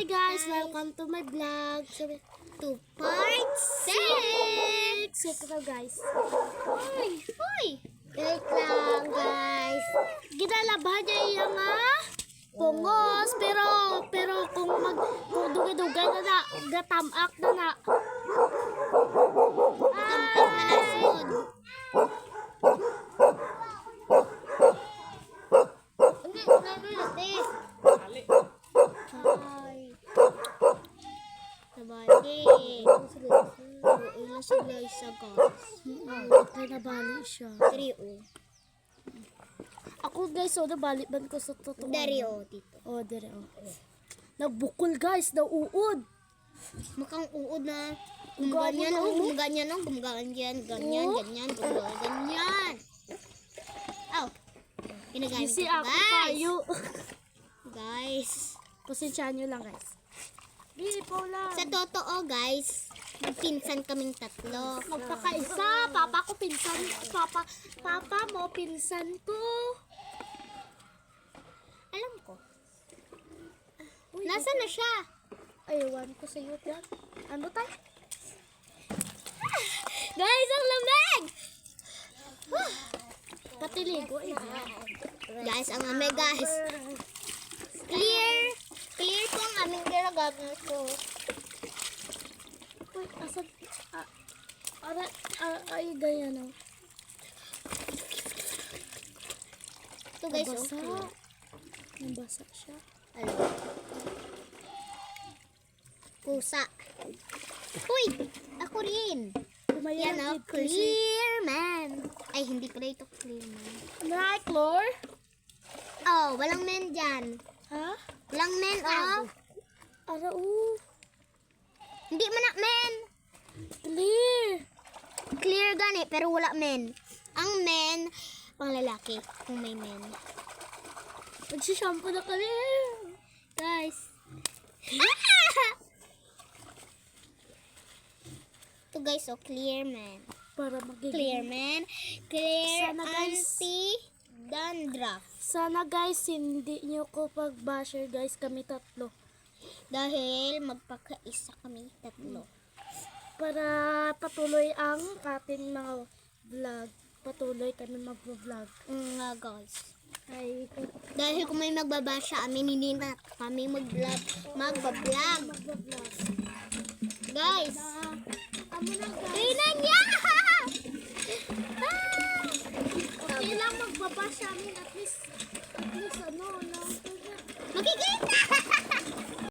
Hi guys, welcome to my vlog. To part 6. Check ito guys. Hoy! Wait lang guys. Ginalabahan niya yung pungos, pero kung dugay-dugay na gatamak na. Tampag na nasod. Sabali. Ilang saglay sa gas. Kaya nabali siya. 3-0. Ako guys, nabaliban ko sa totoo. Dari o dito. Dari Nagbukol guys, nauud. Mukhang uod na. Gabi Ganyan na, o, ganyan o, ganyan. Aw. Ginagamit Kasi ko ako guys. tayo. Guys. Pasensyahan nyo lang guys. Ipaw lang. Sa totoo guys, magpinsan kaming tatlo. Magpakaisa. Papa ko pinsan. Papa mo pinsan ko. Alam ko. Nasaan na siya? Ayawan ko sa iyo yan. Ano tayo? Guys, ang lamig! Patiligo eh. Guys, ang lamig guys. Clear po ang aming ginagamit ko. Uy, asan? Ay, ganyan o. Ito guys, Nabasa. okay. Nabasa siya. Ano? Pusa. Uy! Ako rin. Kumayan Yan o, clear man. Ay, hindi pala ito clear man. Right, Lord? Oh, walang men dyan. Ha? Walang men, oh. Hindi man na men. Clear. Clear gani, pero wala men. Ang men, pang lalaki, kung may men. Magsishampoo na kami. Guys. Ito guys, oh, clear man. Para magiging. Clear man. Clear Sana, guys. anti-dandruff. Sana guys, hindi nyo ko pag-basher guys, kami tatlo. Dahil magpakaisa kami tatlo. Para patuloy ang ating mga vlog. Patuloy kami mag-vlog. Nga guys. Ay, Dahil kung may magbabasya amin, hindi na kami magbablog. mag-vlog. Guys. Amo na guys. Tingnan niya! Okay lang magbaba sa amin at least ano, Makikita!